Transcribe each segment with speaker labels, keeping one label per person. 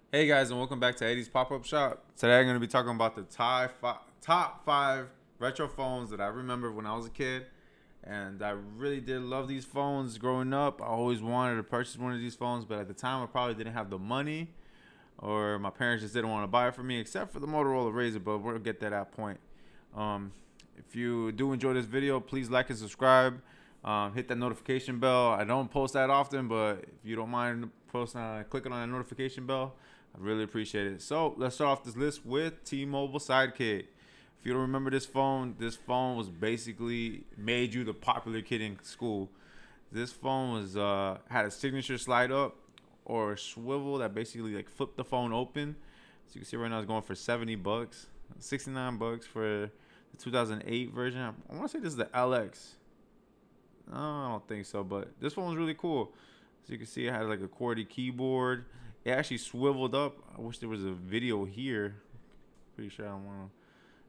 Speaker 1: Hey guys, and welcome back to Eddie's Pop-Up Shop. Today I'm going to be talking about the top five retro phones that I remember when I was a kid. And I really did love these phones growing up. I always wanted to purchase one of these phones, but at the time I probably didn't have the money, or my parents just didn't want to buy it for me, except for the Motorola Razr, but we'll get to that point. Um, if you do enjoy this video, please like and subscribe. Hit that notification bell. I don't post that often, but if you don't mind clicking on that notification bell, I really appreciate it. So let's start off this list with T-Mobile Sidekick. If you don't remember this phone was basically made you the popular kid in school. This phone was had a signature slide up or a swivel that basically like flipped the phone open. So you can see right now it's going for $70, $69 for the 2008 version. I want to say this is the LX. No, I don't think so, but this phone was really cool. So you can see it had like a QWERTY keyboard. It actually swiveled up. I wish there was a video here. Pretty sure I don't want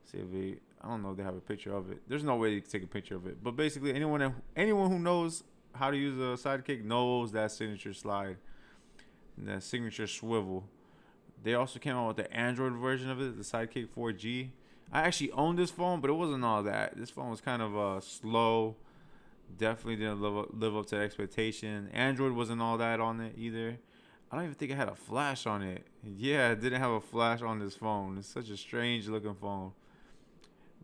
Speaker 1: to see if they. I don't know if they have a picture of it. There's no way to take a picture of it. But basically, anyone who knows how to use a Sidekick knows that signature slide, and that signature swivel. They also came out with the Android version of it, the Sidekick 4G. I actually owned this phone, but it wasn't all that. This phone was kind of slow. Definitely didn't live up to the expectation. Android wasn't all that on it either. I don't even think it had a flash on it. Yeah, it didn't have a flash on this phone. It's such a strange looking phone.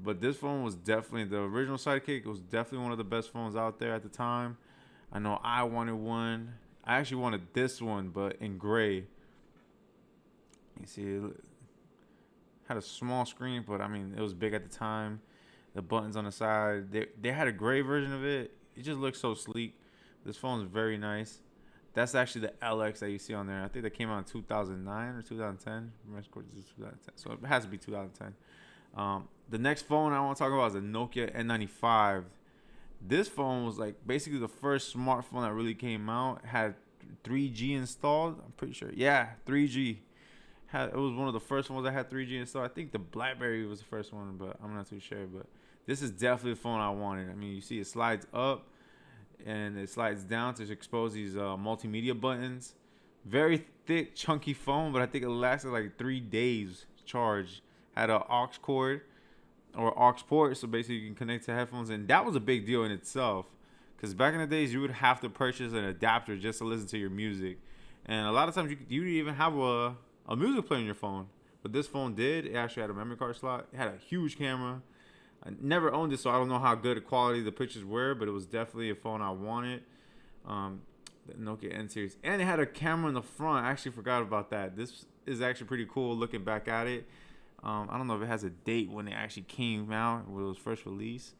Speaker 1: But this phone was definitely the original Sidekick. It was definitely one of the best phones out there at the time. I know I wanted one. I actually wanted this one, but in gray. You see, it had a small screen, but I mean, it was big at the time. The buttons on the side, they had a gray version of it. It just looks so sleek. This phone is very nice. That's actually the LX that you see on there. I think that came out in 2009 or 2010. So it has to be 2010. The next phone I want to talk about is the Nokia N95. This phone was like basically the first smartphone that really came out. It had 3G installed. I'm pretty sure. Yeah, 3G. It was one of the first ones that had 3G installed. I think the BlackBerry was the first one, but I'm not too sure. But this is definitely the phone I wanted. I mean, you see it slides up and it slides down to expose these multimedia buttons. Very thick, chunky phone, but I think it lasted like 3 days charge. Had a aux cord or aux port, so basically you can connect to headphones, and that was a big deal in itself. Because back in the days, you would have to purchase an adapter just to listen to your music, and a lot of times you didn't even have a music player in your phone. But this phone did. It actually had a memory card slot. It had a huge camera. I never owned it, so I don't know how good quality the pictures were, but it was definitely a phone I wanted. The Nokia N series, and it had a camera in the front. I actually forgot about that. This is actually pretty cool looking back at it. I don't know if it has a date when it actually came out, when it was first released,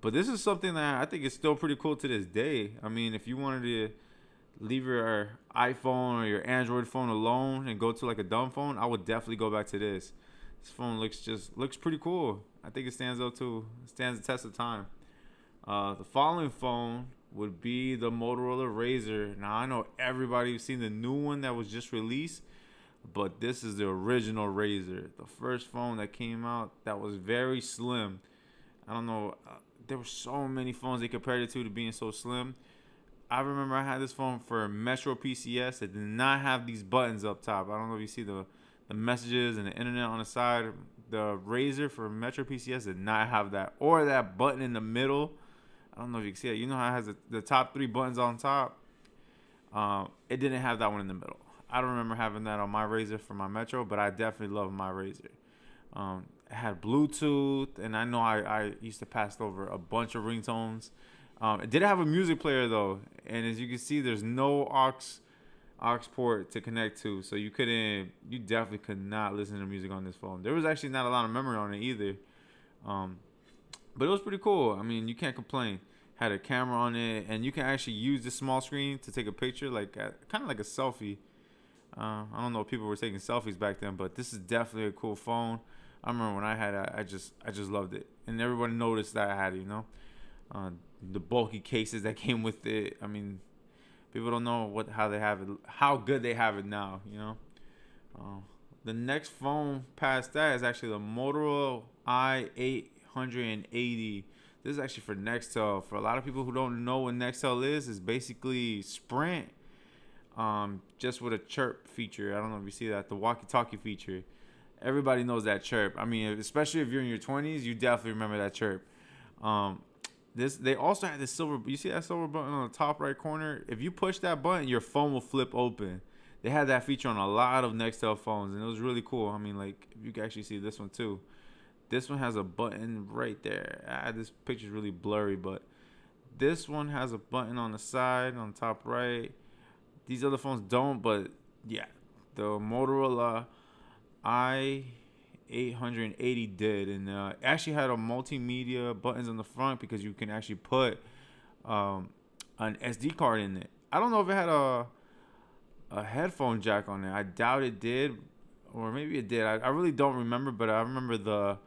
Speaker 1: but this is something that I think is still pretty cool to this day. I mean, if you wanted to leave your iPhone or your Android phone alone and go to like a dumb phone, I would definitely go back to this. This phone looks pretty cool. I think it stands up to stands the test of time. The following phone would be the Motorola Razr. Now I know everybody's seen the new one that was just released, but this is the original Razr, the first phone that came out that was very slim. I don't know. There were so many phones they compared it to being so slim. I remember I had this phone for Metro PCS that did not have these buttons up top. I don't know if you see the messages and the internet on the side. The Razr for Metro PCS did not have that, or that button in the middle. I don't know if you can see it. You know how it has the top three buttons on top? It didn't have that one in the middle. I don't remember having that on my Razr for my Metro, but I definitely love my Razr. It had Bluetooth, and I know I used to pass over a bunch of ringtones. It did have a music player though, and as you can see, there's no aux port to connect to, so you definitely could not listen to music on this phone. There was actually not a lot of memory on it either, but it was pretty cool. I mean, you can't complain. Had a camera on it, and you can actually use this small screen to take a picture, like kind of like a selfie. I don't know if people were taking selfies back then, but this is definitely a cool phone. I remember when I had it, I just loved it, and everyone noticed that I had it. The bulky cases that came with it. I mean, people don't know how they have it, how good they have it now. Uh, the next phone past that is actually the Motorola I880. This is actually for Nextel. For a lot of people who don't know what Nextel is, it's basically Sprint. just with a chirp feature. I don't know if you see that, the walkie-talkie feature. Everybody knows that chirp. I mean, especially if you're in your 20s, you definitely remember that chirp. They also had this silver. You see that silver button on the top right corner? If you push that button, your phone will flip open. They had that feature on a lot of Nextel phones, and it was really cool. I mean, like, if you can actually see this one too. This one has a button right there. This picture's really blurry, but this one has a button on the side, on the top right. These other phones don't, but yeah, the Motorola I880 did, and it actually had a multimedia buttons on the front because you can actually put an SD card in it. I don't know if it had a headphone jack on it. I doubt it did, or maybe it did. I really don't remember, but I remember the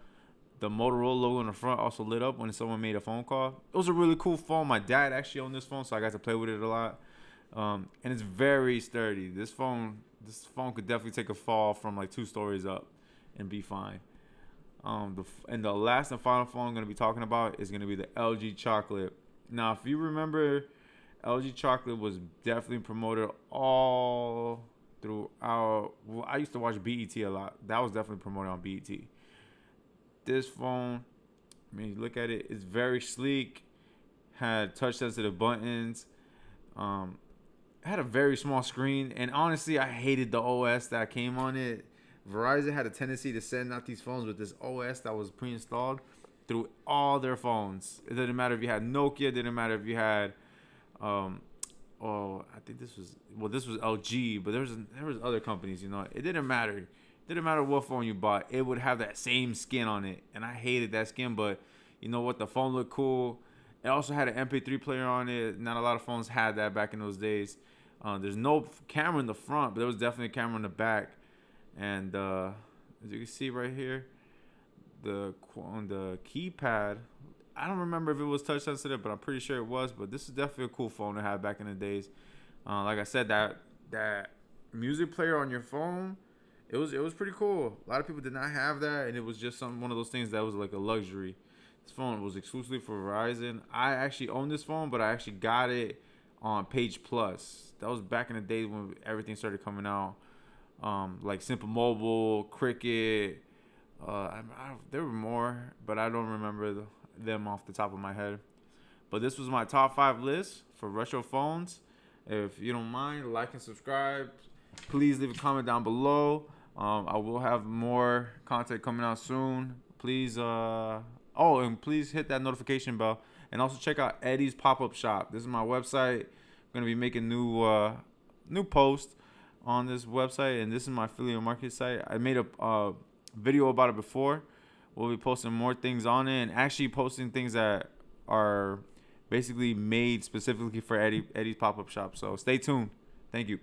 Speaker 1: Motorola logo in the front also lit up when someone made a phone call. It was a really cool phone. My dad actually owned this phone, so I got to play with it a lot. And it's very sturdy. This phone could definitely take a fall from like 2 stories up and be fine. And the last and final phone I'm going to be talking about is going to be the LG Chocolate. Now, if you remember, LG Chocolate was definitely promoted all throughout. Well, I used to watch BET a lot. That was definitely promoted on BET. This phone, I mean, look at it. It's very sleek. Had touch-sensitive buttons. Had a very small screen. And honestly, I hated the OS that came on it. Verizon had a tendency to send out these phones with this OS that was pre-installed through all their phones. It didn't matter if you had Nokia. It didn't matter if you had, I think this was LG, but there was other companies. You know, it didn't matter. It didn't matter what phone you bought. It would have that same skin on it, and I hated that skin. But you know what? The phone looked cool. It also had an MP3 player on it. Not a lot of phones had that back in those days. There's no camera in the front, but there was definitely a camera in the back. And as you can see right here, on the keypad, I don't remember if it was touch sensitive, but I'm pretty sure it was. But this is definitely a cool phone to have back in the days. Like I said, that music player on your phone, it was pretty cool. A lot of people did not have that, and it was just one of those things that was like a luxury. This phone was exclusively for Verizon. I actually own this phone, but I actually got it on Page Plus. That was back in the days when everything started coming out. Like Simple Mobile, Cricket. There were more, but I don't remember them off the top of my head. But this was my top 5 list for retro phones. If you don't mind, like and subscribe. Please leave a comment down below. I will have more content coming out soon. Please, and please hit that notification bell. And also check out Eddie's pop-up shop. This is my website. I'm gonna be making new posts on this website, and this is my affiliate market site. I made a video about it before. We'll be posting more things on it, and actually posting things that are basically made specifically for Eddie's pop-up shop. So stay tuned. Thank you.